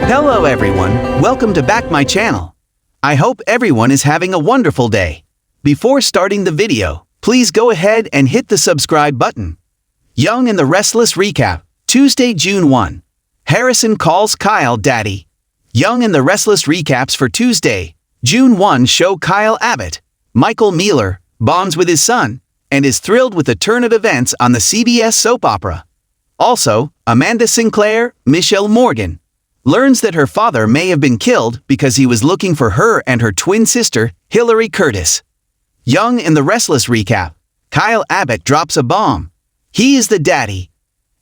Hello everyone, welcome to back my channel. I hope everyone is having a wonderful day. Before starting the video, please go ahead and hit the subscribe button. Young and the Restless recap, Tuesday, June 1. Harrison calls Kyle daddy. Young and the Restless recaps for Tuesday, June 1 show Kyle Abbott, Michael Mealer, bonds with his son, and is thrilled with the turn of events on the CBS soap opera. Also, Amanda Sinclair, Michelle Morgan, learns that her father may have been killed because he was looking for her and her twin sister, Hillary Curtis. Young and the Restless recap, Kyle Abbott drops a bomb. He is the daddy.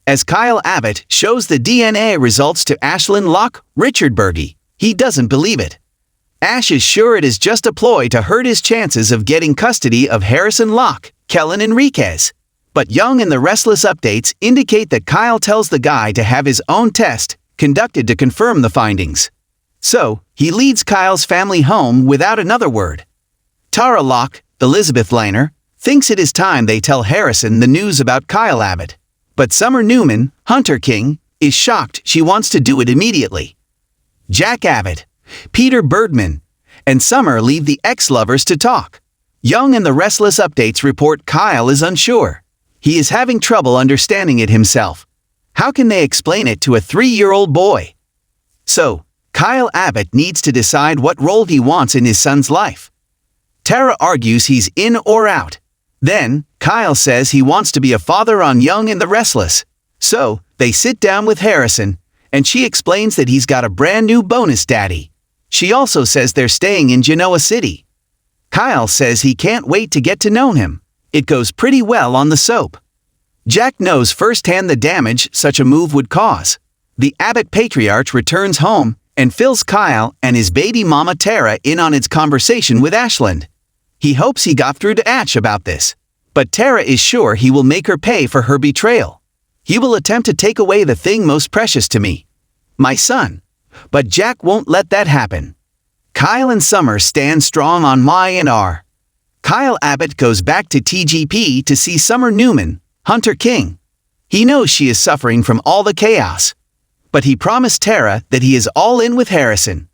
As Kyle Abbott shows the DNA results to Ashlyn Locke, Richard Berge, he doesn't believe it. Ash is sure it is just a ploy to hurt his chances of getting custody of Harrison Locke, Kellen Enriquez. But Young and the Restless updates indicate that Kyle tells the guy to have his own test conducted to confirm the findings. So, he leads Kyle's family home without another word. Tara Locke, Elizabeth Laner, thinks it is time they tell Harrison the news about Kyle Abbott. But Summer Newman, Hunter King, is shocked she wants to do it immediately. Jack Abbott, Peter Birdman, and Summer leave the ex-lovers to talk. Young and the Restless updates report Kyle is unsure. He is having trouble understanding it himself. How can they explain it to a 3-year-old boy? So, Kyle Abbott needs to decide what role he wants in his son's life. Tara argues he's in or out. Then, Kyle says he wants to be a father on Young and the Restless. So, they sit down with Harrison, and she explains that he's got a brand new bonus daddy. She also says they're staying in Genoa City. Kyle says he can't wait to get to know him. It goes pretty well on the soap. Jack knows firsthand the damage such a move would cause. The Abbott patriarch returns home and fills Kyle and his baby mama Tara in on its conversation with Ashland. He hopes he got through to Ash about this, but Tara is sure he will make her pay for her betrayal. He will attempt to take away the thing most precious to me, my son. But Jack won't let that happen. Kyle and Summer stand strong on Y&R. Kyle Abbott goes back to TGP to see Summer Newman, Hunter King. He knows she is suffering from all the chaos. But he promised Tara that he is all in with Harrison.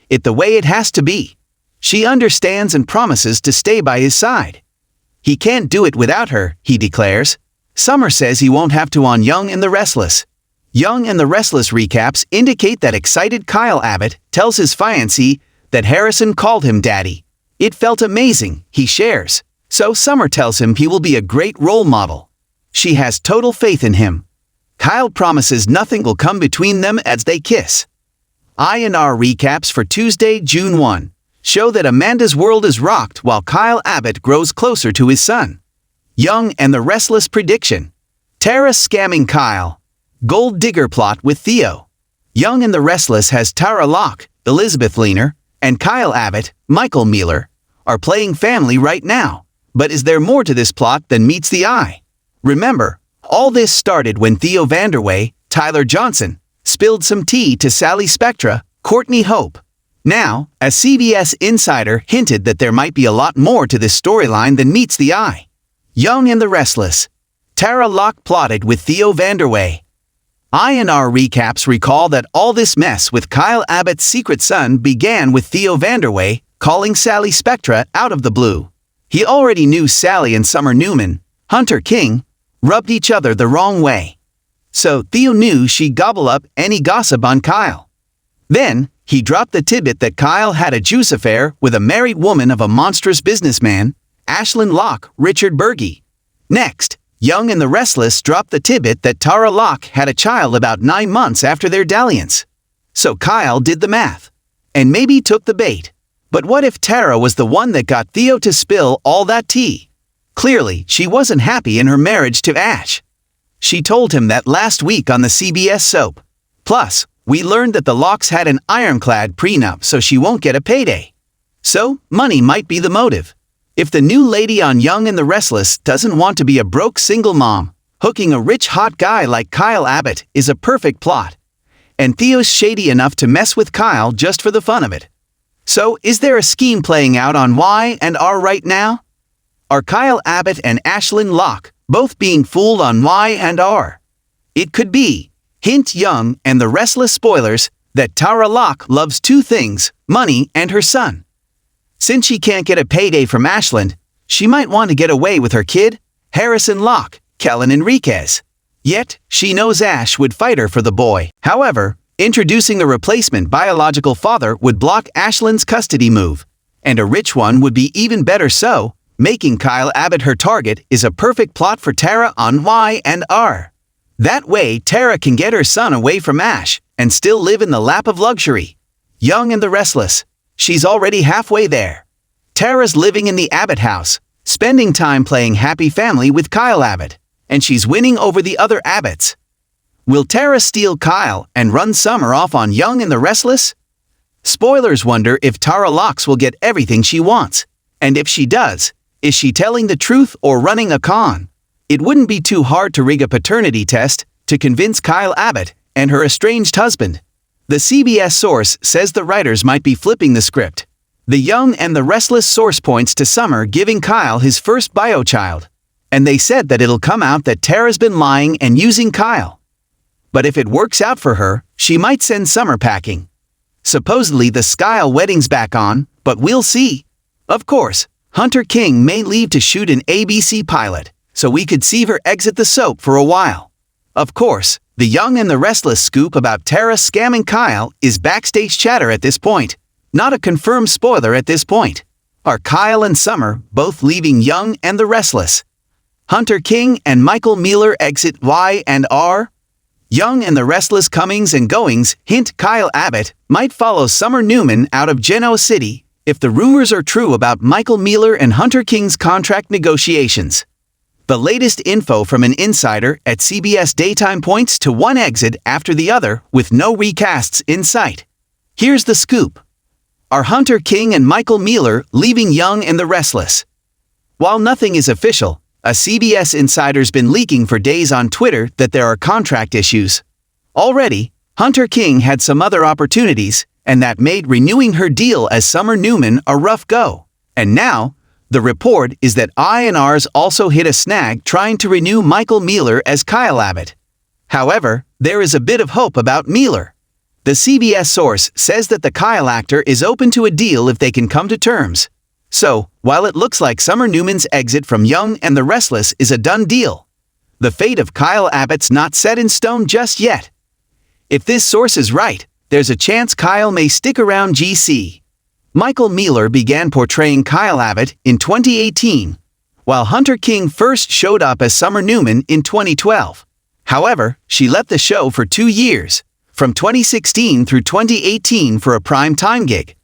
It the way it has to be. She understands and promises to stay by his side. He can't do it without her, he declares. Summer says he won't have to on Young and the Restless. Young and the Restless recaps indicate that excited Kyle Abbott tells his fiancée that Harrison called him daddy. It felt amazing, he shares. So Summer tells him he will be a great role model. She has total faith in him. Kyle promises nothing will come between them as they kiss. I&R recaps for Tuesday, June 1 show that Amanda's world is rocked while Kyle Abbott grows closer to his son. Young and the Restless prediction. Tara scamming Kyle. Gold digger plot with Theo. Young and the Restless has Tara Locke, Elizabeth Laner, and Kyle Abbott, Michael Mealer, are playing family right now. But is there more to this plot than meets the eye? Remember, all this started when Theo Vanderway, Tyler Johnson, spilled some tea to Sally Spectra, Courtney Hope. Now, a CBS insider hinted that there might be a lot more to this storyline than meets the eye. Young and the Restless. Tara Locke plotted with Theo Vanderway. I&R recaps recall that all this mess with Kyle Abbott's secret son began with Theo Vanderway calling Sally Spectra out of the blue. He already knew Sally and Summer Newman, Hunter King, rubbed each other the wrong way. So Theo knew she'd gobble up any gossip on Kyle. Then, he dropped the tidbit that Kyle had a juice affair with a married woman of a monstrous businessman, Ashlyn Locke, Richard Berge. Next, Young and the Restless dropped the tidbit that Tara Locke had a child about 9 months after their dalliance. So Kyle did the math. And maybe took the bait. But what if Tara was the one that got Theo to spill all that tea? Clearly, she wasn't happy in her marriage to Ash. She told him that last week on the CBS soap. Plus, we learned that the Locks had an ironclad prenup so she won't get a payday. So, money might be the motive. If the new lady on Young and the Restless doesn't want to be a broke single mom, hooking a rich hot guy like Kyle Abbott is a perfect plot. And Theo's shady enough to mess with Kyle just for the fun of it. So, is there a scheme playing out on Y&R right now? Are Kyle Abbott and Ashlyn Locke both being fooled on Y&R? It could be. Hint Young and the Restless spoilers that Tara Locke loves two things, money and her son. Since she can't get a payday from Ashland, she might want to get away with her kid, Harrison Locke, Kellen Enriquez. Yet, she knows Ash would fight her for the boy. However, introducing a replacement biological father would block Ashland's custody move. And a rich one would be even better so. Making Kyle Abbott her target is a perfect plot for Tara on Y&R. That way, Tara can get her son away from Ash and still live in the lap of luxury. Young and the Restless. She's already halfway there. Tara's living in the Abbott house, spending time playing happy family with Kyle Abbott, and she's winning over the other Abbotts. Will Tara steal Kyle and run Summer off on Young and the Restless? Spoilers wonder if Tara Locke will get everything she wants. And if she does, is she telling the truth or running a con? It wouldn't be too hard to rig a paternity test to convince Kyle Abbott and her estranged husband. The CBS source says the writers might be flipping the script. The Young and the Restless source points to Summer giving Kyle his first bio-child. And they said that it'll come out that Tara's been lying and using Kyle. But if it works out for her, she might send Summer packing. Supposedly the Skyle wedding's back on, but we'll see. Of course, Hunter King may leave to shoot an ABC pilot, so we could see her exit the soap for a while. Of course, the Young and the Restless scoop about Tara scamming Kyle is backstage chatter at this point, not a confirmed spoiler at this point. Are Kyle and Summer both leaving Young and the Restless? Hunter King and Michael Mealer exit Y&R? Young and the Restless comings and goings hint Kyle Abbott might follow Summer Newman out of Geno City if the rumors are true about Michael Mealer and Hunter King's contract negotiations. The latest info from an insider at CBS Daytime points to one exit after the other with no recasts in sight. Here's the scoop. Are Hunter King and Michael Mealer leaving Young and the Restless? While nothing is official, a CBS insider's been leaking for days on Twitter that there are contract issues. Already, Hunter King had some other opportunities, and that made renewing her deal as Summer Newman a rough go. And now, the report is that I&R's also hit a snag trying to renew Michael Mealer as Kyle Abbott. However, there is a bit of hope about Mealer. The CBS source says that the Kyle actor is open to a deal if they can come to terms. So, while it looks like Summer Newman's exit from Young and the Restless is a done deal, the fate of Kyle Abbott's not set in stone just yet. If this source is right, there's a chance Kyle may stick around GC. Michael Mealer began portraying Kyle Abbott in 2018, while Hunter King first showed up as Summer Newman in 2012. However, she left the show for 2 years, from 2016 through 2018 for a prime time gig.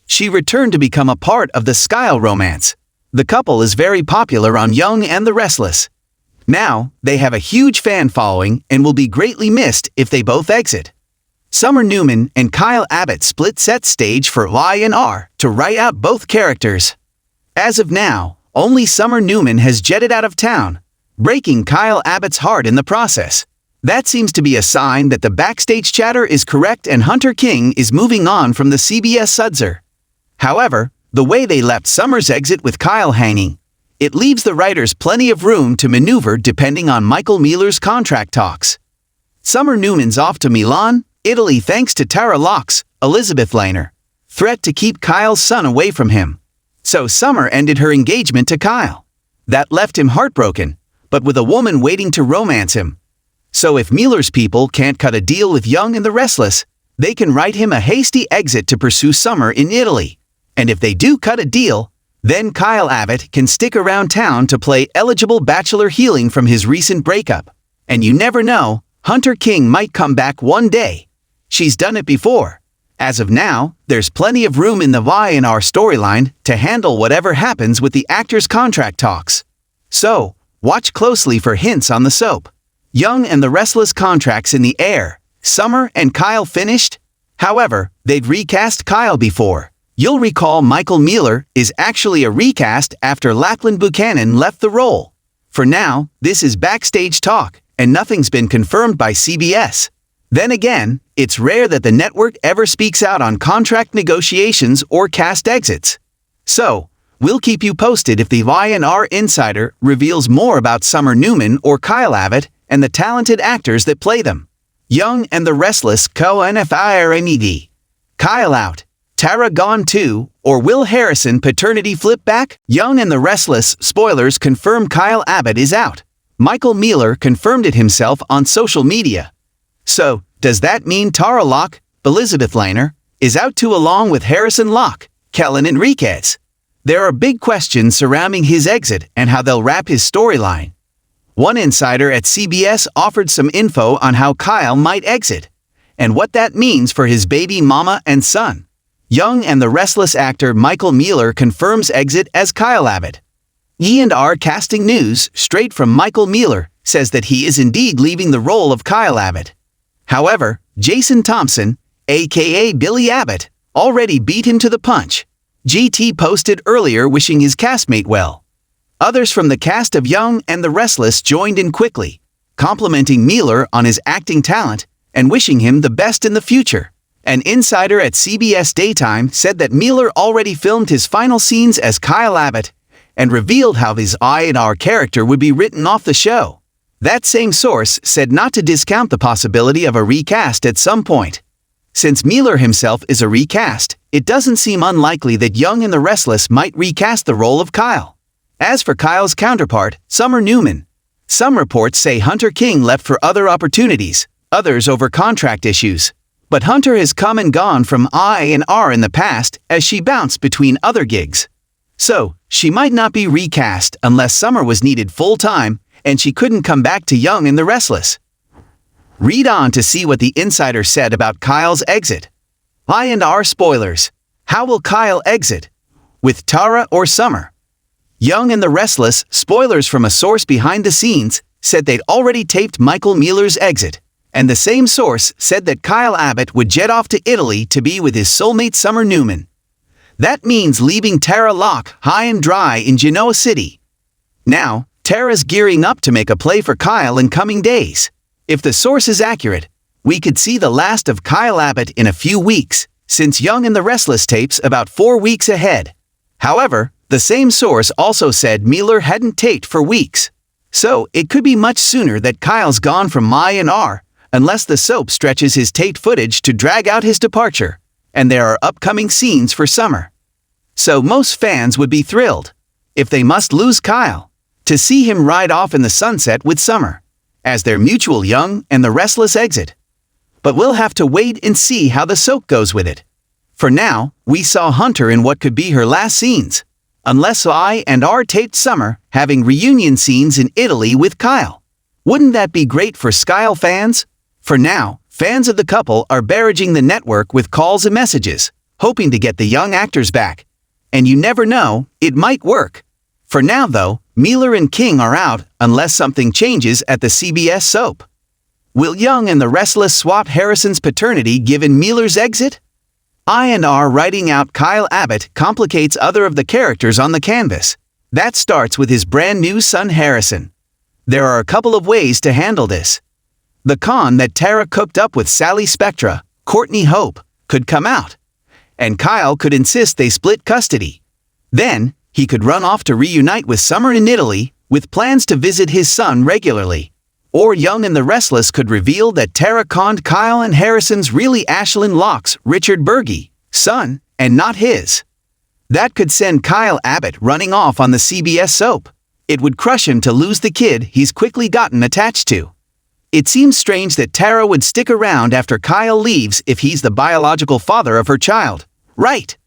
She returned to become a part of the Skyle romance. The couple is very popular on Young and the Restless. Now, they have a huge fan following and will be greatly missed if they both exit. Summer Newman and Kyle Abbott split set stage for Y&R to write out both characters. As of now, only Summer Newman has jetted out of town, breaking Kyle Abbott's heart in the process. That seems to be a sign that the backstage chatter is correct and Hunter King is moving on from the CBS Sudzer. However, the way they left Summer's exit with Kyle hanging, it leaves the writers plenty of room to maneuver depending on Michael Mealer's contract talks. Summer Newman's off to Milan, Italy thanks to Tara Locke's, Elizabeth Laner, threat to keep Kyle's son away from him. So Summer ended her engagement to Kyle. That left him heartbroken, but with a woman waiting to romance him. So if Mealer's people can't cut a deal with Young and the Restless, they can write him a hasty exit to pursue Summer in Italy. And if they do cut a deal, then Kyle Abbott can stick around town to play eligible bachelor healing from his recent breakup. And you never know, Hunter King might come back one day. She's done it before. As of now, there's plenty of room in the Y&R storyline to handle whatever happens with the actor's contract talks. So, watch closely for hints on the soap. Young and the Restless contracts in the air. Summer and Kyle finished? However, they'd recast Kyle before. You'll recall Michael Mealer is actually a recast after Lachlan Buchanan left the role. For now, this is backstage talk, and nothing's been confirmed by CBS. Then again, it's rare that the network ever speaks out on contract negotiations or cast exits. So, we'll keep you posted if the Y&R Insider reveals more about Summer Newman or Kyle Abbott and the talented actors that play them. Young and the Restless co-NFIRMED. Kyle out. Tara gone too, or will Harrison paternity flip back? Young and the Restless spoilers confirm Kyle Abbott is out. Michael Mealer confirmed it himself on social media. So, does that mean Tara Locke, Elizabeth Laner, is out too along with Harrison Locke, Kellen Enriquez? There are big questions surrounding his exit and how they'll wrap his storyline. One insider at CBS offered some info on how Kyle might exit, and what that means for his baby mama and son. Young and the Restless actor Michael Mealer confirms exit as Kyle Abbott. E&R Casting News, straight from Michael Mealer, says that he is indeed leaving the role of Kyle Abbott. However, Jason Thompson, aka Billy Abbott, already beat him to the punch. GT posted earlier wishing his castmate well. Others from the cast of Young and the Restless joined in quickly, complimenting Mealer on his acting talent and wishing him the best in the future. An insider at CBS Daytime said that Mealer already filmed his final scenes as Kyle Abbott and revealed how his I&R character would be written off the show. That same source said not to discount the possibility of a recast at some point. Since Mealer himself is a recast, it doesn't seem unlikely that Young and the Restless might recast the role of Kyle. As for Kyle's counterpart, Summer Newman, some reports say Hunter King left for other opportunities, others over contract issues. But Hunter has come and gone from I&R in the past as she bounced between other gigs. So, she might not be recast unless Summer was needed full-time and she couldn't come back to Young and the Restless. Read on to see what the insider said about Kyle's exit. I&R spoilers. How will Kyle exit? With Tara or Summer? Young and the Restless, spoilers from a source behind the scenes, said they'd already taped Michael Mealer's exit, and the same source said that Kyle Abbott would jet off to Italy to be with his soulmate Summer Newman. That means leaving Tara Locke high and dry in Genoa City. Now, Tara's gearing up to make a play for Kyle in coming days. If the source is accurate, we could see the last of Kyle Abbott in a few weeks, since Young and the Restless tapes about 4 weeks ahead. However, the same source also said Mealer hadn't taped for weeks. So, it could be much sooner that Kyle's gone from I&R, unless the soap stretches his taped footage to drag out his departure, and there are upcoming scenes for Summer. So most fans would be thrilled, if they must lose Kyle, to see him ride off in the sunset with Summer, as their mutual Young and the Restless exit. But we'll have to wait and see how the soap goes with it. For now, we saw Hunter in what could be her last scenes, unless I&R taped Summer having reunion scenes in Italy with Kyle. Wouldn't that be great for Kyle fans? For now, fans of the couple are barraging the network with calls and messages, hoping to get the young actors back. And you never know, it might work. For now though, Mealer and King are out unless something changes at the CBS soap. Will Young and the Restless swap Harrison's paternity given Mealer's exit? I&R writing out Kyle Abbott complicates other of the characters on the canvas. That starts with his brand new son Harrison. There are a couple of ways to handle this. The con that Tara cooked up with Sally Spectra, Courtney Hope, could come out, and Kyle could insist they split custody. Then, he could run off to reunite with Summer in Italy, with plans to visit his son regularly. Or Young and the Restless could reveal that Tara conned Kyle and Harrison's really Ashlyn Locke's Richard Berge, son, and not his. That could send Kyle Abbott running off on the CBS soap. It would crush him to lose the kid he's quickly gotten attached to. It seems strange that Tara would stick around after Kyle leaves if he's the biological father of her child, right?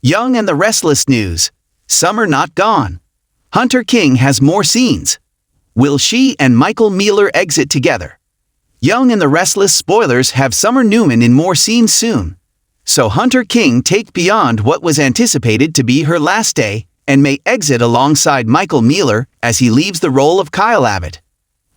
Young and the Restless news. Summer not gone. Hunter King has more scenes. Will she and Michael Mealer exit together? Young and the Restless spoilers have Summer Newman in more scenes soon. So Hunter King take beyond what was anticipated to be her last day and may exit alongside Michael Mealer as he leaves the role of Kyle Abbott.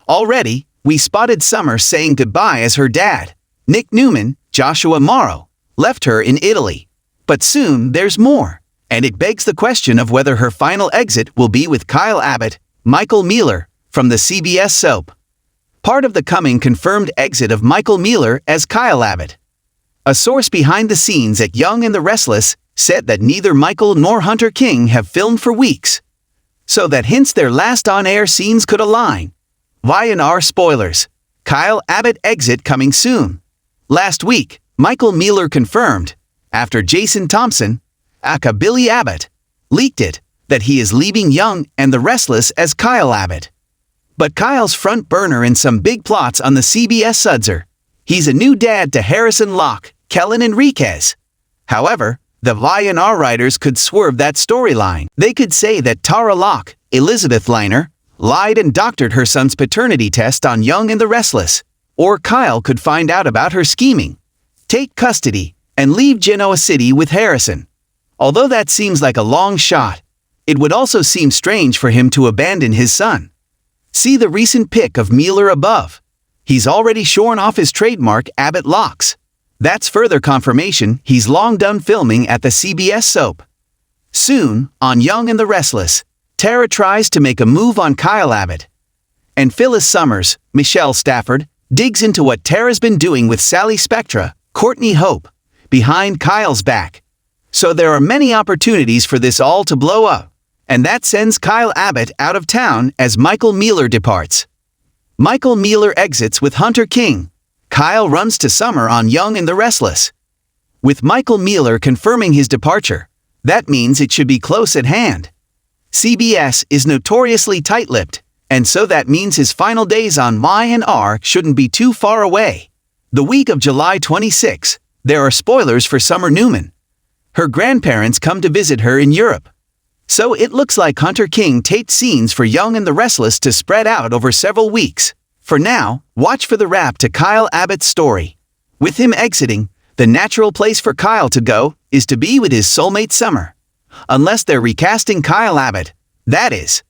Already, we spotted Summer saying goodbye as her dad, Nick Newman, Joshua Morrow, left her in Italy. But soon there's more, and it begs the question of whether her final exit will be with Kyle Abbott, Michael Mealer, from the CBS soap. Part of the coming confirmed exit of Michael Mealer as Kyle Abbott. A source behind the scenes at Young and the Restless said that neither Michael nor Hunter King have filmed for weeks, so that hints their last on-air scenes could align. Y&R spoilers. Kyle Abbott exit coming soon. Last week, Michael Mealer confirmed, after Jason Thompson, aka Billy Abbott, leaked it, that he is leaving Young and the Restless as Kyle Abbott. But Kyle's front burner in some big plots on the CBS Sudzer. He's a new dad to Harrison Locke, Kellen Enriquez. However, the Y&R writers could swerve that storyline. They could say that Tara Locke, Elizabeth Liner, lied and doctored her son's paternity test on Young and the Restless. Or Kyle could find out about her scheming, take custody, and leave Genoa City with Harrison. Although that seems like a long shot, it would also seem strange for him to abandon his son. See the recent pic of Mealer above. He's already shorn off his trademark Abbott locks. That's further confirmation he's long done filming at the CBS soap. Soon, on Young and the Restless, Tara tries to make a move on Kyle Abbott. And Phyllis Summers, Michelle Stafford, digs into what Tara's been doing with Sally Spectra, Courtney Hope, behind Kyle's back. So there are many opportunities for this all to blow up, and that sends Kyle Abbott out of town as Michael Mealer departs. Michael Mealer exits with Hunter King. Kyle runs to Summer on Young and the Restless. With Michael Mealer confirming his departure, that means it should be close at hand. CBS is notoriously tight-lipped, and so that means his final days on Y&R shouldn't be too far away. The week of July 26, there are spoilers for Summer Newman. Her grandparents come to visit her in Europe. So it looks like Hunter King taped scenes for Young and the Restless to spread out over several weeks. For now, watch for the wrap to Kyle Abbott's story. With him exiting, the natural place for Kyle to go is to be with his soulmate Summer. Unless they're recasting Kyle Abbott, that is.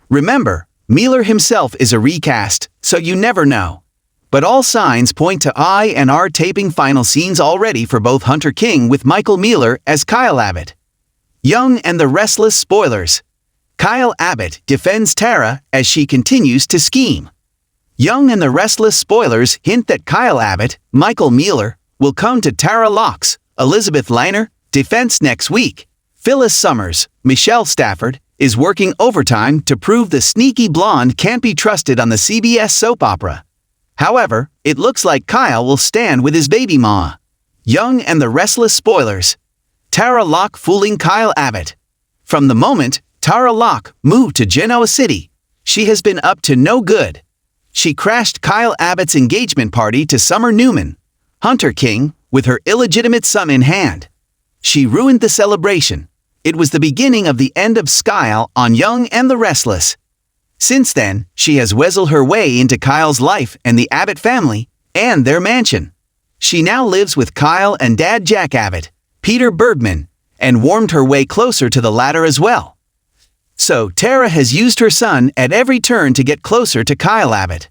Remember, Mealer himself is a recast, so you never know. But all signs point to Y&R taping final scenes already for both Hunter King with Michael Mealer as Kyle Abbott. Young and the Restless spoilers. Kyle Abbott defends Tara as she continues to scheme. Young and the Restless spoilers hint that Kyle Abbott, Michael Mealer, will come to Tara Locke's, Elizabeth Liner, defense next week. Phyllis Summers, Michelle Stafford, is working overtime to prove the sneaky blonde can't be trusted on the CBS soap opera. However, it looks like Kyle will stand with his baby mama. Young and the Restless spoilers. Tara Locke fooling Kyle Abbott. From the moment Tara Locke moved to Genoa City, she has been up to no good. She crashed Kyle Abbott's engagement party to Summer Newman, Hunter King, with her illegitimate son in hand. She ruined the celebration. It was the beginning of the end of Skyle on Young and the Restless. Since then, she has weaseled her way into Kyle's life and the Abbott family, and their mansion. She now lives with Kyle and Dad Jack Abbott, Peter Birdman, and warmed her way closer to the latter as well. So Tara has used her son at every turn to get closer to Kyle Abbott.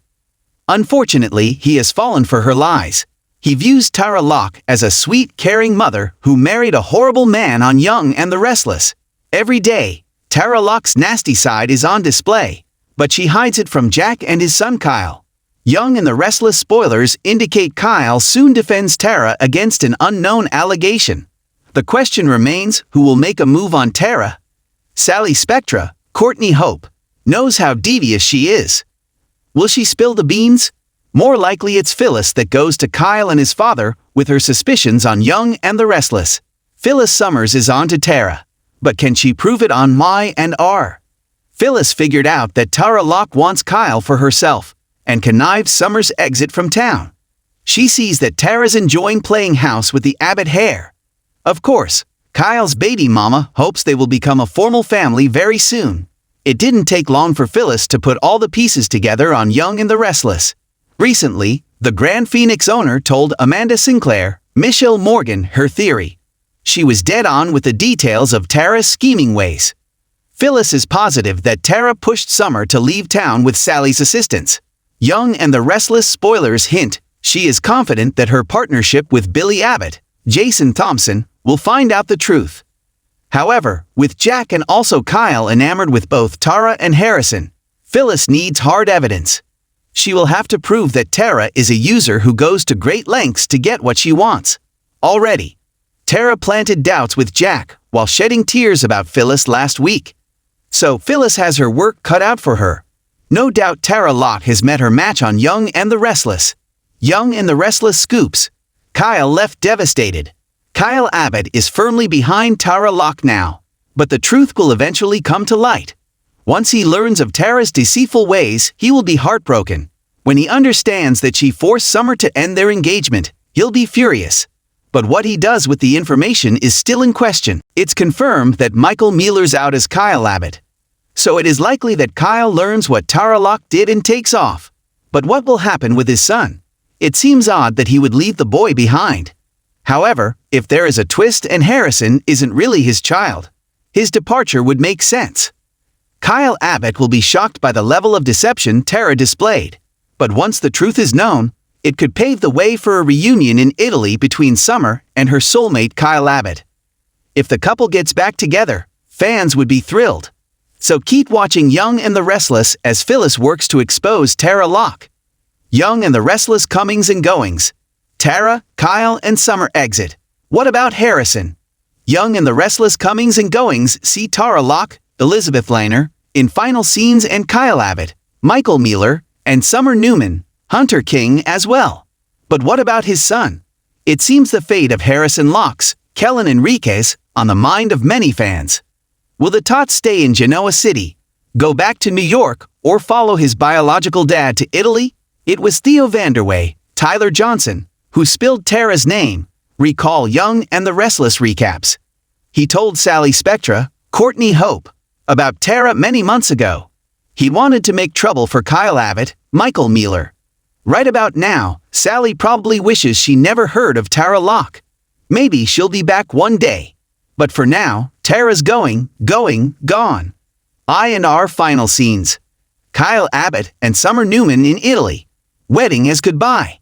Unfortunately, he has fallen for her lies. He views Tara Locke as a sweet, caring mother who married a horrible man on Young and the Restless. Every day, Tara Locke's nasty side is on display, but she hides it from Jack and his son Kyle. Young and the Restless spoilers indicate Kyle soon defends Tara against an unknown allegation. The question remains who will make a move on Tara. Sally Spectra, Courtney Hope, knows how devious she is. Will she spill the beans? More likely it's Phyllis that goes to Kyle and his father with her suspicions on Young and the Restless. Phyllis Summers is on to Tara, but can she prove it on Y&R? Phyllis figured out that Tara Locke wants Kyle for herself and connived Summers' exit from town. She sees that Tara's enjoying playing house with the Abbott heir. Of course, Kyle's baby mama hopes they will become a formal family very soon. It didn't take long for Phyllis to put all the pieces together on Young and the Restless. Recently, the Grand Phoenix owner told Amanda Sinclair, Michelle Morgan, her theory. She was dead on with the details of Tara's scheming ways. Phyllis is positive that Tara pushed Summer to leave town with Sally's assistance. Young and the Restless spoilers hint she is confident that her partnership with Billy Abbott, Jason Thompson, will find out the truth. However, with Jack and also Kyle enamored with both Tara and Harrison, Phyllis needs hard evidence. She will have to prove that Tara is a user who goes to great lengths to get what she wants. Already, Tara planted doubts with Jack while shedding tears about Phyllis last week. So Phyllis has her work cut out for her. No doubt Tara Locke has met her match on Young and the Restless. Young and the Restless scoops. Kyle left devastated. Kyle Abbott is firmly behind Tara Locke now, but the truth will eventually come to light. Once he learns of Tara's deceitful ways, he will be heartbroken. When he understands that she forced Summer to end their engagement, he'll be furious. But what he does with the information is still in question. It's confirmed that Michael Mealer's out as Kyle Abbott. So it is likely that Kyle learns what Tara Locke did and takes off. But what will happen with his son? It seems odd that he would leave the boy behind. However, if there is a twist and Harrison isn't really his child, his departure would make sense. Kyle Abbott will be shocked by the level of deception Tara displayed. But once the truth is known, it could pave the way for a reunion in Italy between Summer and her soulmate Kyle Abbott. If the couple gets back together, fans would be thrilled. So keep watching Young and the Restless as Phyllis works to expose Tara Locke. Young and the Restless comings and goings. Tara, Kyle, and Summer exit. What about Harrison? Young and the Restless comings and goings see Tara Locke, Elizabeth Laner, in final scenes and Kyle Abbott, Michael Mealer, and Summer Newman, Hunter King as well. But what about his son? It seems the fate of Harrison Locke's, Kellen Enriquez, on the mind of many fans. Will the tot stay in Genoa City, go back to New York, or follow his biological dad to Italy? It was Theo Vanderway, Tyler Johnson, who spilled Tara's name. Recall Young and the Restless recaps. He told Sally Spectra, Courtney Hope, about Tara many months ago. He wanted to make trouble for Kyle Abbott, Michael Mealer. Right about now, Sally probably wishes she never heard of Tara Locke. Maybe she'll be back one day. But for now, Tara's gone. I&R final scenes. Kyle Abbott and Summer Newman in Italy. Wedding as goodbye.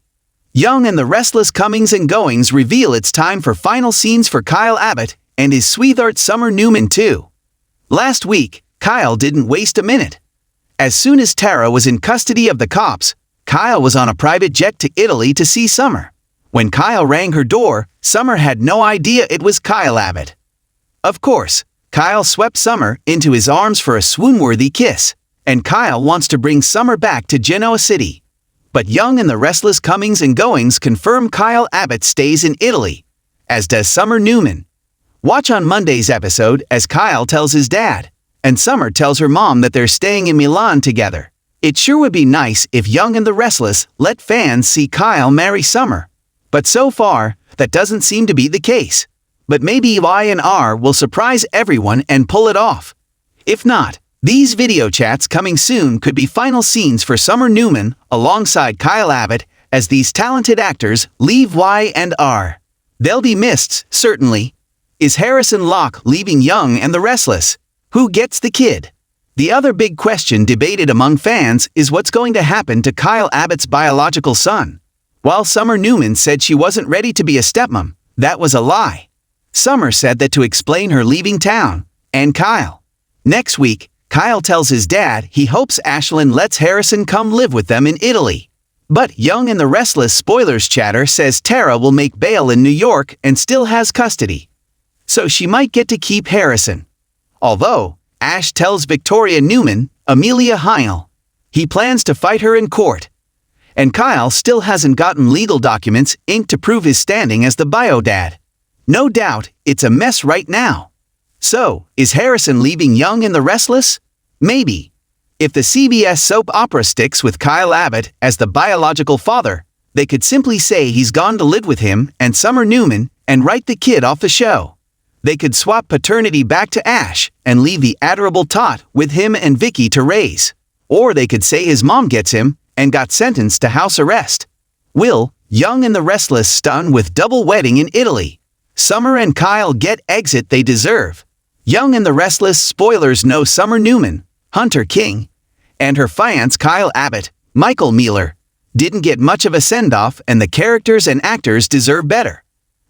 Young and the Restless comings and goings reveal it's time for final scenes for Kyle Abbott and his sweetheart Summer Newman too. Last week, Kyle didn't waste a minute. As soon as Tara was in custody of the cops, Kyle was on a private jet to Italy to see Summer. When Kyle rang her door, Summer had no idea it was Kyle Abbott. Of course, Kyle swept Summer into his arms for a swoon-worthy kiss, and Kyle wants to bring Summer back to Genoa City. But Young and the Restless comings and goings confirm Kyle Abbott stays in Italy, as does Summer Newman. Watch on Monday's episode as Kyle tells his dad, and Summer tells her mom that they're staying in Milan together. It sure would be nice if Young and the Restless let fans see Kyle marry Summer. But so far, that doesn't seem to be the case. But maybe Y&R will surprise everyone and pull it off. If not, these video chats coming soon could be final scenes for Summer Newman alongside Kyle Abbott as these talented actors leave Y&R. They'll be missed, certainly. Is Harrison Locke leaving Young and the Restless? Who gets the kid? The other big question debated among fans is what's going to happen to Kyle Abbott's biological son. While Summer Newman said she wasn't ready to be a stepmom, that was a lie. Summer said that to explain her leaving town, and Kyle. Next week, Kyle tells his dad he hopes Ashlyn lets Harrison come live with them in Italy. But Young and the Restless spoilers chatter says Tara will make bail in New York and still has custody. So she might get to keep Harrison. Although, Ash tells Victoria Newman, Amelia Heil, he plans to fight her in court. And Kyle still hasn't gotten legal documents inked to prove his standing as the bio dad. No doubt, it's a mess right now. So, is Harrison leaving Young and the Restless? Maybe. If the CBS soap opera sticks with Kyle Abbott as the biological father, they could simply say he's gone to live with him and Summer Newman and write the kid off the show. They could swap paternity back to Ash and leave the adorable tot with him and Vicky to raise. Or they could say his mom gets him and got sentenced to house arrest. Will Young and the Restless stun with double wedding in Italy? Summer and Kyle get exit they deserve. Young and the Restless spoilers know Summer Newman, Hunter King, and her fiance Kyle Abbott, Michael Mealer, didn't get much of a send-off and the characters and actors deserve better.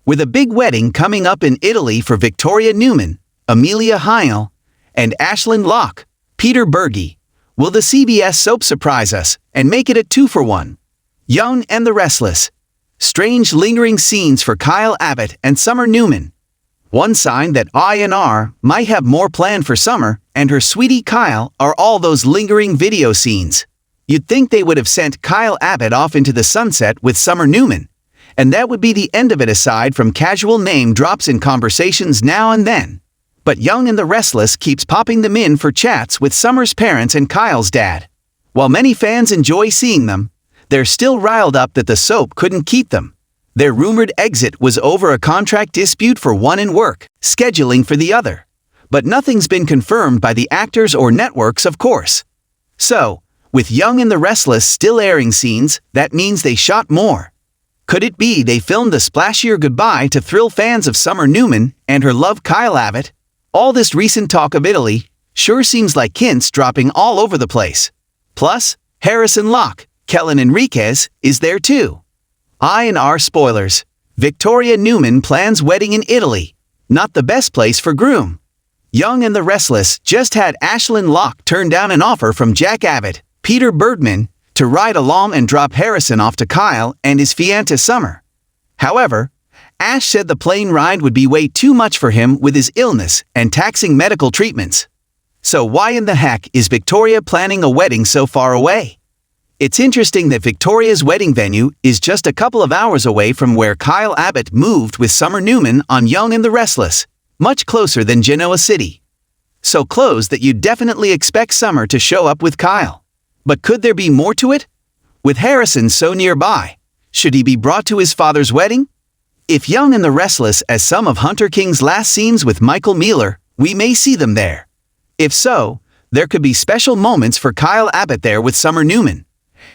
With a big wedding coming up in Italy for Victoria Newman, Amelia Heil, and Ashlyn Locke, Peter Berge, will the CBS soap surprise us and make it a 2-for-1? Young and the Restless. Strange lingering scenes for Kyle Abbott and Summer Newman. One sign that I&R might have more planned for Summer and her sweetie Kyle are all those lingering video scenes. You'd think they would have sent Kyle Abbott off into the sunset with Summer Newman, and that would be the end of it aside from casual name drops in conversations now and then. But Young and the Restless keeps popping them in for chats with Summer's parents and Kyle's dad. While many fans enjoy seeing them, they're still riled up that the soap couldn't keep them. Their rumored exit was over a contract dispute for one in work, scheduling for the other. But nothing's been confirmed by the actors or networks, of course. So, with Young and the Restless still airing scenes, that means they shot more. Could it be they filmed a splashier goodbye to thrill fans of Summer Newman and her love Kyle Abbott? All this recent talk of Italy sure seems like hints dropping all over the place. Plus, Harrison Locke, Kellen Enriquez, is there too. I&R spoilers. Victoria Newman plans wedding in Italy. Not the best place for groom. Young and the Restless just had Ashlyn Locke turn down an offer from Jack Abbott, Peter Bergman, to ride along and drop Harrison off to Kyle and his fiancée Summer. However, Ash said the plane ride would be way too much for him with his illness and taxing medical treatments. So why in the heck is Victoria planning a wedding so far away? It's interesting that Victoria's wedding venue is just a couple of hours away from where Kyle Abbott moved with Summer Newman on Young and the Restless, much closer than Genoa City. So close that you'd definitely expect Summer to show up with Kyle. But could there be more to it? With Harrison so nearby, should he be brought to his father's wedding? If Young and the Restless as some of Hunter King's last scenes with Michael Mealer, we may see them there. If so, there could be special moments for Kyle Abbott there with Summer Newman.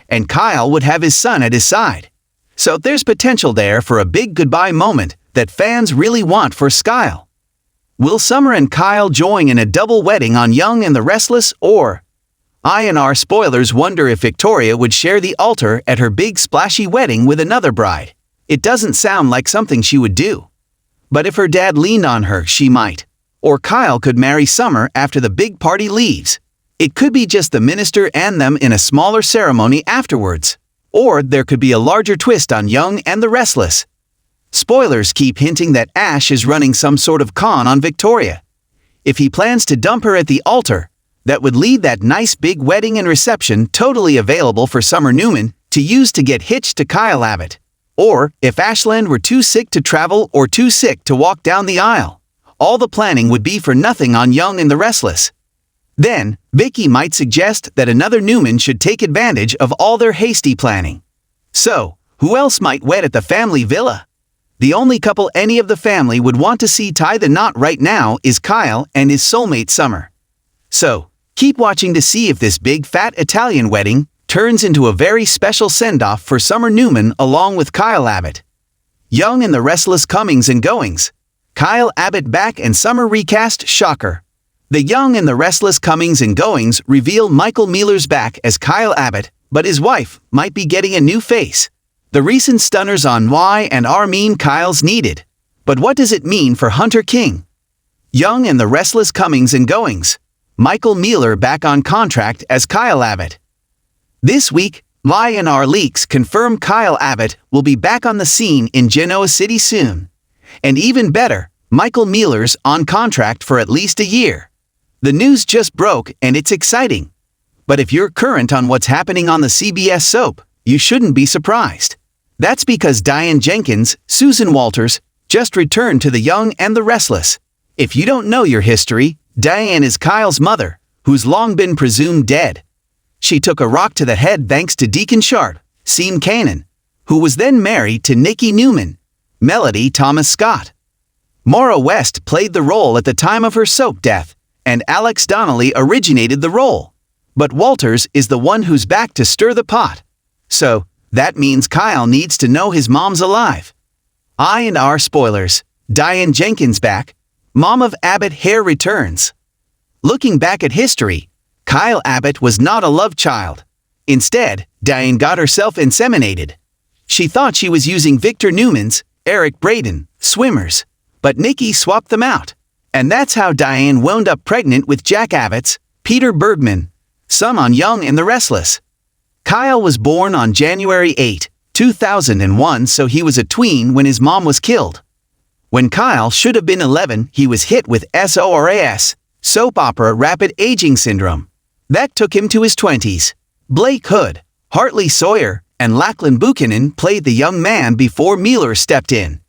And Kyle would have his son at his side. So there's potential there for a big goodbye moment that fans really want for Kyle. Will Summer and Kyle join in a double wedding on Young and the Restless, or? I&R spoilers wonder if Victoria would share the altar at her big splashy wedding with another bride. It doesn't sound like something she would do. But if her dad leaned on her, she might. Or Kyle could marry Summer after the big party leaves. It could be just the minister and them in a smaller ceremony afterwards. Or there could be a larger twist on Young and the Restless. Spoilers keep hinting that Ash is running some sort of con on Victoria. If he plans to dump her at the altar, that would leave that nice big wedding and reception totally available for Summer Newman to use to get hitched to Kyle Abbott. Or if Ashland were too sick to travel or too sick to walk down the aisle, all the planning would be for nothing on Young and the Restless. Then, Vicky might suggest that another Newman should take advantage of all their hasty planning. So, who else might wed at the family villa? The only couple any of the family would want to see tie the knot right now is Kyle and his soulmate Summer. So, keep watching to see if this big fat Italian wedding turns into a very special send-off for Summer Newman along with Kyle Abbott. Young and the Restless comings and goings. Kyle Abbott back and Summer recast, shocker. The Young and the Restless comings and goings reveal Michael Mealer's back as Kyle Abbott, but his wife might be getting a new face. The recent stunners on why and are mean Kyle's needed. But what does it mean for Hunter King? Young and the Restless comings and goings. Michael Mealer back on contract as Kyle Abbott. This week, I&R leaks confirm Kyle Abbott will be back on the scene in Genoa City soon. And even better, Michael Mealer's on contract for at least a year. The news just broke and it's exciting. But if you're current on what's happening on the CBS soap, you shouldn't be surprised. That's because Diane Jenkins, Susan Walters, just returned to The Young and the Restless. If you don't know your history, Diane is Kyle's mother, who's long been presumed dead. She took a rock to the head thanks to Deacon Sharp, Seam Cannon, who was then married to Nikki Newman, Melody Thomas Scott. Maura West played the role at the time of her soap death, and Alex Donnelly originated the role. But Walters is the one who's back to stir the pot. So, that means Kyle needs to know his mom's alive. I&R spoilers. Diane Jenkins back. Mom of Abbott hair returns. Looking back at history, Kyle Abbott was not a love child. Instead, Diane got herself inseminated. She thought she was using Victor Newman's, Eric Braeden, swimmers. But Nikki swapped them out. And that's how Diane wound up pregnant with Jack Abbott's, Peter Bergman, son on Young and the Restless. Kyle was born on January 8, 2001, so he was a tween when his mom was killed. When Kyle should have been 11, he was hit with SORAS, soap opera rapid aging syndrome. That took him to his 20s. Blake Hood, Hartley Sawyer, and Lachlan Buchanan played the young man before Miller stepped in.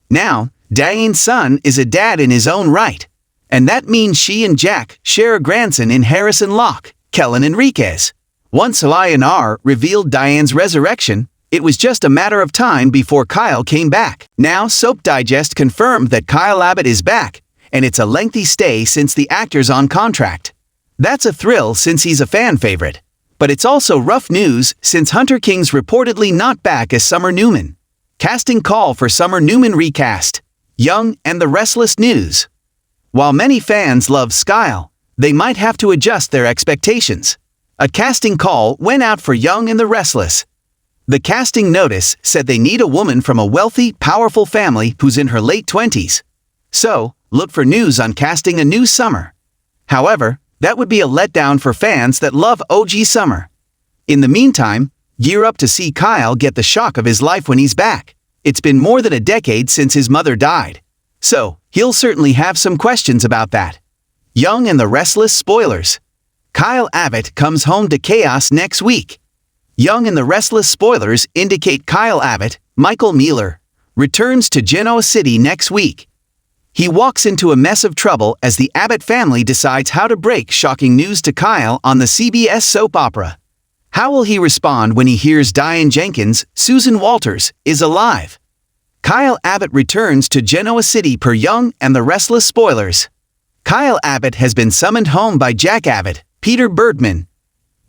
Now, Diane's son is a dad in his own right. And that means she and Jack share a grandson in Harrison Locke, Kellen Enriquez. Once LINR revealed Diane's resurrection, it was just a matter of time before Kyle came back. Now Soap Digest confirmed that Kyle Abbott is back, and it's a lengthy stay since the actor's on contract. That's a thrill since he's a fan favorite. But it's also rough news since Hunter King's reportedly not back as Summer Newman. Casting call for Summer Newman recast. Young and the Restless news. While many fans love Kyle, they might have to adjust their expectations. A casting call went out for Young and the Restless. The casting notice said they need a woman from a wealthy, powerful family who's in her late 20s. So, look for news on casting a new Summer. However, that would be a letdown for fans that love OG Summer. In the meantime, gear up to see Kyle get the shock of his life when he's back. It's been more than a decade since his mother died. So, he'll certainly have some questions about that. Young and the Restless spoilers. Kyle Abbott comes home to chaos next week. Young and the Restless spoilers indicate Kyle Abbott, Michael Miller, returns to Genoa City next week. He walks into a mess of trouble as the Abbott family decides how to break shocking news to Kyle on the CBS soap opera. How will he respond when he hears Diane Jenkins, Susan Walters, is alive? Kyle Abbott returns to Genoa City per Young and the Restless spoilers. Kyle Abbott has been summoned home by Jack Abbott, Peter Birdman.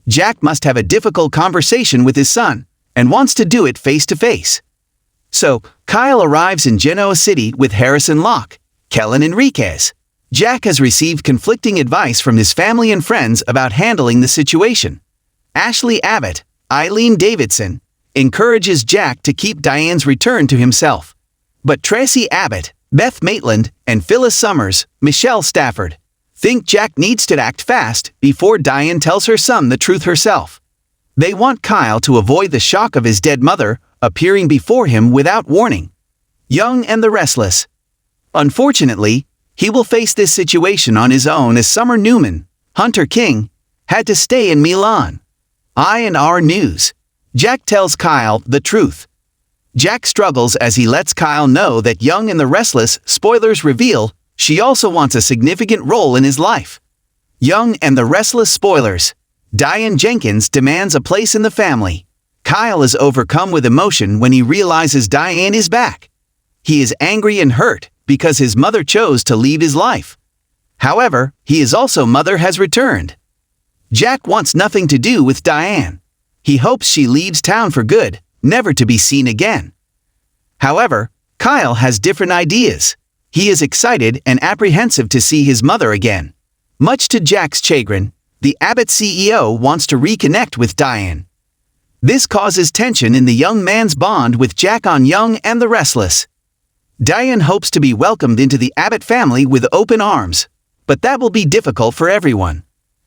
Jack must have a difficult conversation with his son, and wants to do it face to face. So, Kyle arrives in Genoa City with Harrison Locke, Kellen Enriquez. Jack has received conflicting advice from his family and friends about handling the situation. Ashley Abbott, Eileen Davidson, encourages Jack to keep Diane's return to himself. But Tracy Abbott, Beth Maitland, and Phyllis Summers, Michelle Stafford, think Jack needs to act fast before Diane tells her son the truth herself. They want Kyle to avoid the shock of his dead mother appearing before him without warning. Young and the Restless. Unfortunately, he will face this situation on his own as Summer Newman, Hunter King, had to stay in Milan. I&R News. Jack tells Kyle the truth. Jack struggles as he lets Kyle know that Young and the Restless spoilers reveal she also wants a significant role in his life. Young and the Restless spoilers. Diane Jenkins demands a place in the family. Kyle is overcome with emotion when he realizes Diane is back. He is angry and hurt because his mother chose to leave his life. However, he is also mother has returned. Jack wants nothing to do with Diane. He hopes she leaves town for good, never to be seen again. However, Kyle has different ideas. He is excited and apprehensive to see his mother again. Much to Jack's chagrin, the Abbott CEO wants to reconnect with Diane. This causes tension in the young man's bond with Jack on Young and the Restless. Diane hopes to be welcomed into the Abbott family with open arms, but that will be difficult for everyone.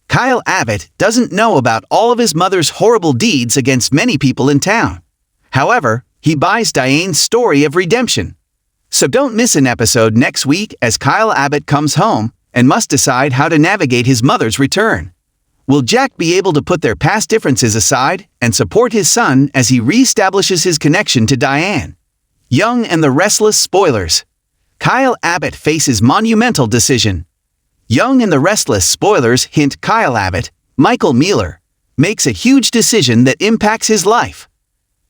Kyle Abbott doesn't know about all of his mother's horrible deeds against many people in town. However, he buys Diane's story of redemption. So don't miss an episode next week as Kyle Abbott comes home and must decide how to navigate his mother's return. Will Jack be able to put their past differences aside and support his son as he reestablishes his connection to Diane? Young and the Restless spoilers. Kyle Abbott faces monumental decision. Young and the Restless spoilers hint Kyle Abbott, Michael Miller, makes a huge decision that impacts his life.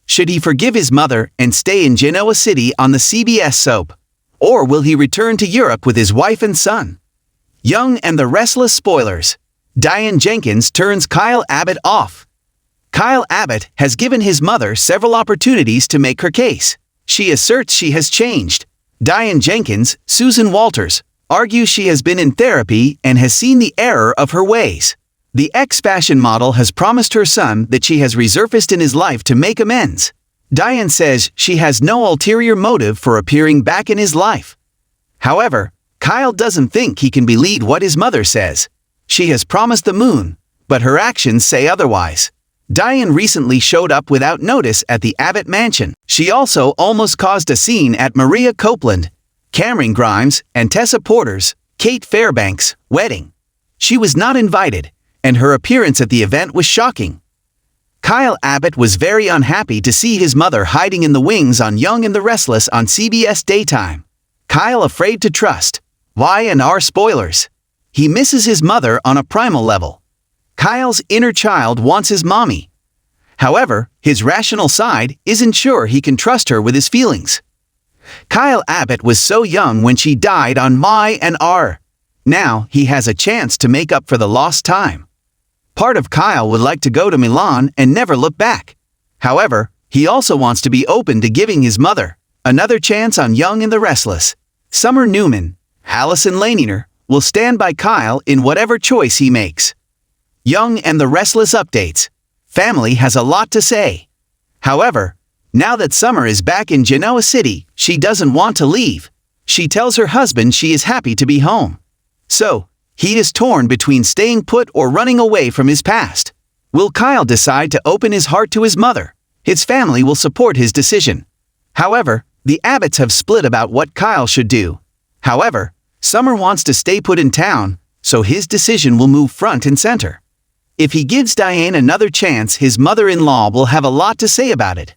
Should he forgive his mother and stay in Genoa City on the CBS soap? Or will he return to Europe with his wife and son? Young and the Restless spoilers. Diane Jenkins turns Kyle Abbott off. Kyle Abbott has given his mother several opportunities to make her case. She asserts she has changed. Diane Jenkins, Susan Walters, argues she has been in therapy and has seen the error of her ways. The ex-fashion model has promised her son that she has resurfaced in his life to make amends. Diane says she has no ulterior motive for appearing back in his life. However, Kyle doesn't think he can believe what his mother says. She has promised the moon, but her actions say otherwise. Diane recently showed up without notice at the Abbott mansion. She also almost caused a scene at Maria Copeland, Cameron Grimes and Tessa Porter's, Kate Fairbanks, wedding. She was not invited, and her appearance at the event was shocking. Kyle Abbott was very unhappy to see his mother hiding in the wings on Young and the Restless on CBS Daytime. Kyle afraid to trust. Y&R spoilers. He misses his mother on a primal level. Kyle's inner child wants his mommy. However, his rational side isn't sure he can trust her with his feelings. Kyle Abbott was so young when she died on Y&R. Now he has a chance to make up for the lost time. Part of Kyle would like to go to Milan and never look back. However, he also wants to be open to giving his mother another chance on Young and the Restless. Summer Newman, Allison Laniner, will stand by Kyle in whatever choice he makes. Young and the Restless updates. Family has a lot to say. However, now that Summer is back in Genoa City, she doesn't want to leave. She tells her husband she is happy to be home. So, he is torn between staying put or running away from his past. Will Kyle decide to open his heart to his mother? His family will support his decision. However, the Abbotts have split about what Kyle should do. However, Summer wants to stay put in town, so his decision will move front and center. If he gives Diane another chance, his mother-in-law will have a lot to say about it.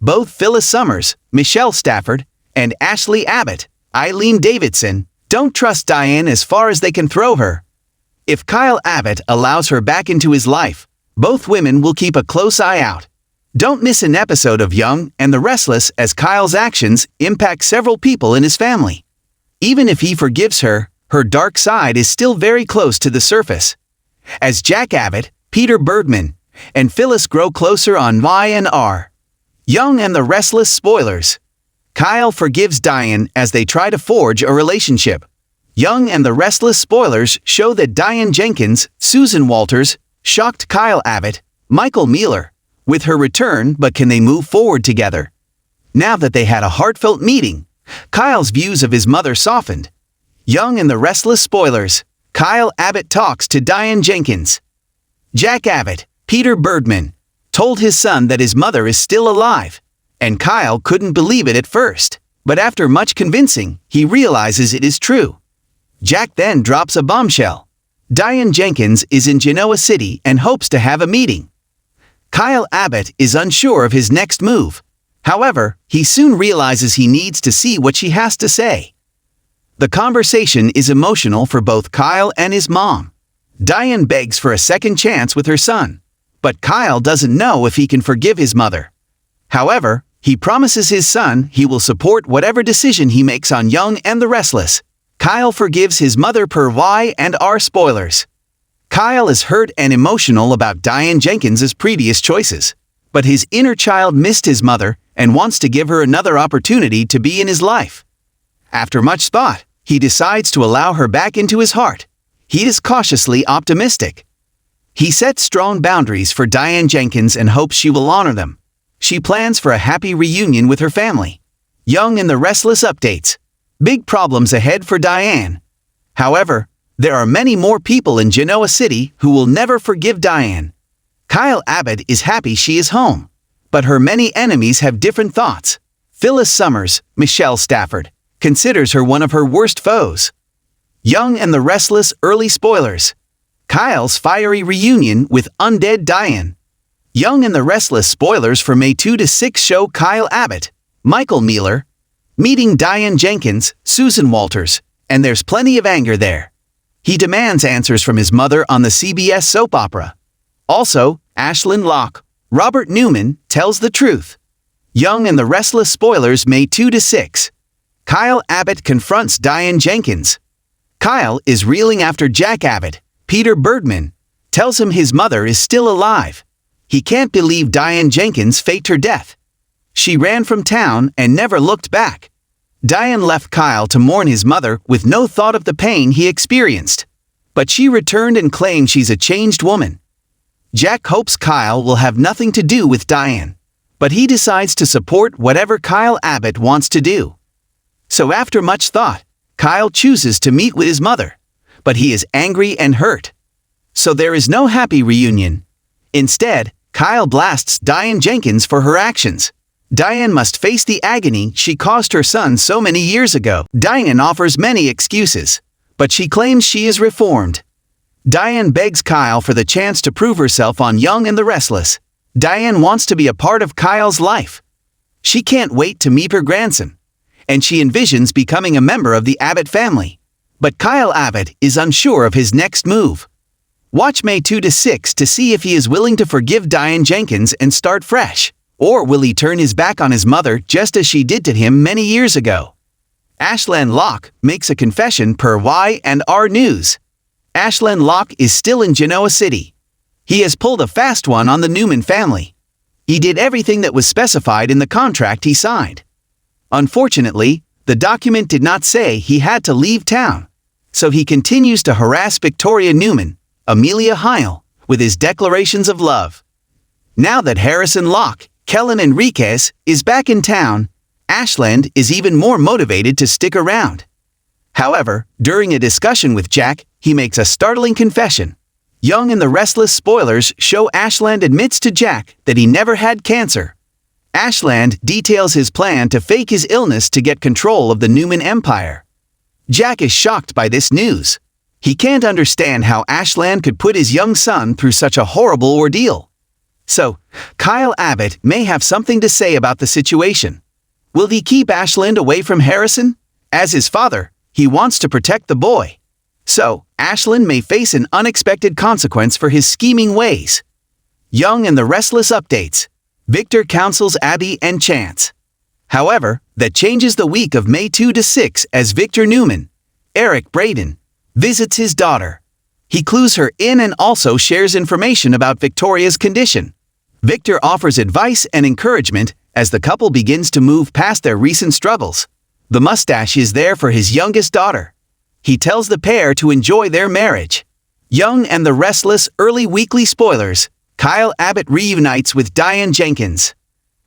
Both Phyllis Summers, Michelle Stafford, and Ashley Abbott, Eileen Davidson, don't trust Diane as far as they can throw her. If Kyle Abbott allows her back into his life, both women will keep a close eye out. Don't miss an episode of Young and the Restless, as Kyle's actions impact several people in his family. Even if he forgives her, her dark side is still very close to the surface. As Jack Abbott, Peter Bergman, and Phyllis grow closer on Y&R. Young and the Restless spoilers. Kyle forgives Diane as they try to forge a relationship. Young and the Restless spoilers show that Diane Jenkins, Susan Walters, shocked Kyle Abbott, Michael Mealer, with her return, but can they move forward together? Now that they had a heartfelt meeting, Kyle's views of his mother softened. Young and the Restless spoilers. Kyle Abbott talks to Diane Jenkins. Jack Abbott, Peter Bergman, told his son that his mother is still alive, and Kyle couldn't believe it at first, but after much convincing, he realizes it is true. Jack then drops a bombshell. Diane Jenkins is in Genoa City and hopes to have a meeting. Kyle Abbott is unsure of his next move. However, he soon realizes he needs to see what she has to say. The conversation is emotional for both Kyle and his mom. Diane begs for a second chance with her son, but Kyle doesn't know if he can forgive his mother. However, he promises his son he will support whatever decision he makes on Young and the Restless. Kyle forgives his mother per Y&R spoilers. Kyle is hurt and emotional about Diane Jenkins' previous choices, but his inner child missed his mother and wants to give her another opportunity to be in his life. After much thought, he decides to allow her back into his heart. He is cautiously optimistic. He sets strong boundaries for Diane Jenkins and hopes she will honor them. She plans for a happy reunion with her family. Young and the Restless updates. Big problems ahead for Diane. However, there are many more people in Genoa City who will never forgive Diane. Kyle Abbott is happy she is home, but her many enemies have different thoughts. Phyllis Summers, Michelle Stafford, considers her one of her worst foes. Young and the Restless early spoilers. Kyle's fiery reunion with undead Diane. Young and the Restless spoilers for May 2 to 6 show Kyle Abbott, Michael Mealer, meeting Diane Jenkins, Susan Walters, and there's plenty of anger there. He demands answers from his mother on the CBS soap opera. Also, Ashlyn Locke, Robert Newman, tells the truth. Young and the Restless spoilers May 2 to 6. Kyle Abbott confronts Diane Jenkins. Kyle is reeling after Jack Abbott, Peter Bergman, tells him his mother is still alive. He can't believe Diane Jenkins faked her death. She ran from town and never looked back. Diane left Kyle to mourn his mother with no thought of the pain he experienced. But she returned and claimed she's a changed woman. Jack hopes Kyle will have nothing to do with Diane, but he decides to support whatever Kyle Abbott wants to do. So after much thought, Kyle chooses to meet with his mother, but he is angry and hurt. So there is no happy reunion. Instead, Kyle blasts Diane Jenkins for her actions. Diane must face the agony she caused her son so many years ago. Diane offers many excuses, but she claims she is reformed. Diane begs Kyle for the chance to prove herself on Young and the Restless. Diane wants to be a part of Kyle's life. She can't wait to meet her grandson, and she envisions becoming a member of the Abbott family. But Kyle Abbott is unsure of his next move. Watch May 2 to 6 to see if he is willing to forgive Diane Jenkins and start fresh. Or will he turn his back on his mother just as she did to him many years ago? Ashland Locke makes a confession per Y&R News. Ashland Locke is still in Genoa City. He has pulled a fast one on the Newman family. He did everything that was specified in the contract he signed. Unfortunately, the document did not say he had to leave town, so he continues to harass Victoria Newman, Amelia Heil, with his declarations of love. Now that Harrison Locke, Kellen Enriquez, is back in town, Ashland is even more motivated to stick around. However, during a discussion with Jack, he makes a startling confession. Young and the Restless spoilers show Ashland admits to Jack that he never had cancer. Ashland details his plan to fake his illness to get control of the Newman empire. Jack is shocked by this news. He can't understand how Ashland could put his young son through such a horrible ordeal. So, Kyle Abbott may have something to say about the situation. Will he keep Ashland away from Harrison? As his father, he wants to protect the boy. So, Ashland may face an unexpected consequence for his scheming ways. Young and the Restless updates. Victor counsels Abby and Chance. However, that changes the week of May 2 to 6 as Victor Newman, Eric Braden, visits his daughter. He clues her in and also shares information about Victoria's condition. Victor offers advice and encouragement as the couple begins to move past their recent struggles. The mustache is there for his youngest daughter. He tells the pair to enjoy their marriage. Young and the Restless early weekly spoilers. Kyle Abbott reunites with Diane Jenkins.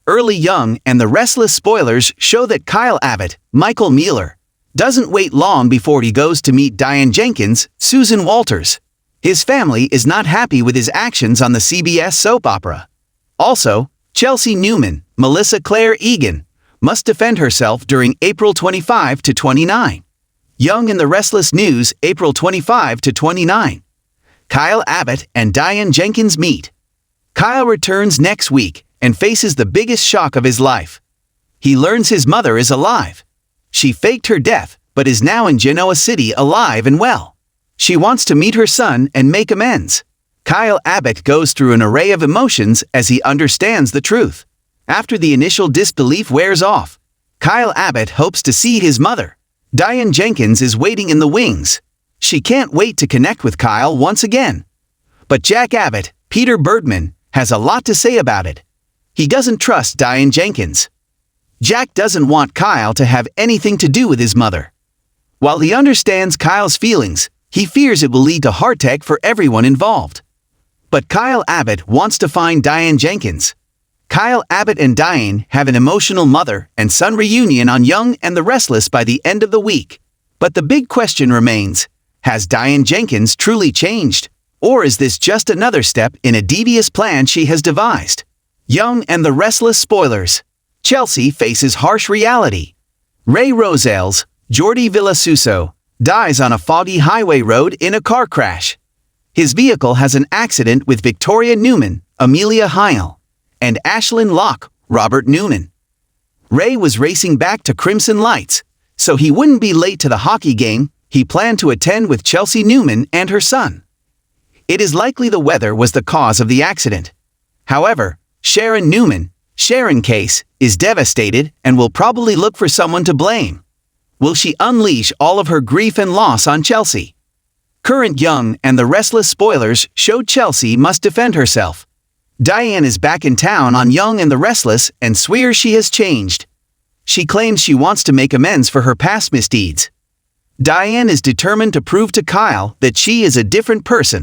Early Young and the Restless spoilers show that Kyle Abbott, Michael Mueller, doesn't wait long before he goes to meet Diane Jenkins, Susan Walters. His family is not happy with his actions on the CBS soap opera. Also, Chelsea Newman, Melissa Claire Egan, must defend herself during April 25 to 29. Young and the Restless News, April 25 to 29. Kyle Abbott and Diane Jenkins meet. Kyle returns next week and faces the biggest shock of his life. He learns his mother is alive. She faked her death, but is now in Genoa City alive and well. She wants to meet her son and make amends. Kyle Abbott goes through an array of emotions as he understands the truth. After the initial disbelief wears off, Kyle Abbott hopes to see his mother. Diane Jenkins is waiting in the wings. She can't wait to connect with Kyle once again. But Jack Abbott, Peter Birdman, has a lot to say about it. He doesn't trust Diane Jenkins. Jack doesn't want Kyle to have anything to do with his mother. While he understands Kyle's feelings, he fears it will lead to heartache for everyone involved. But Kyle Abbott wants to find Diane Jenkins. Kyle Abbott and Diane have an emotional mother and son reunion on Young and the Restless by the end of the week. But the big question remains, has Diane Jenkins truly changed? Or is this just another step in a devious plan she has devised? Young and the Restless spoilers. Chelsea faces harsh reality. Ray Rosales, Jordi Villasuso, dies on a foggy highway road in a car crash. His vehicle has an accident with Victoria Newman, Amelia Heil, and Ashland Locke, Robert Newman. Ray was racing back to Crimson Lights, so he wouldn't be late to the hockey game he planned to attend with Chelsea Newman and her son. It is likely the weather was the cause of the accident. However, Sharon Newman, Sharon Case, is devastated and will probably look for someone to blame. Will she unleash all of her grief and loss on Chelsea? Current Young and the Restless spoilers showed Chelsea must defend herself. Diane is back in town on Young and the Restless and swears she has changed. She claims she wants to make amends for her past misdeeds. Diane is determined to prove to Kyle that she is a different person.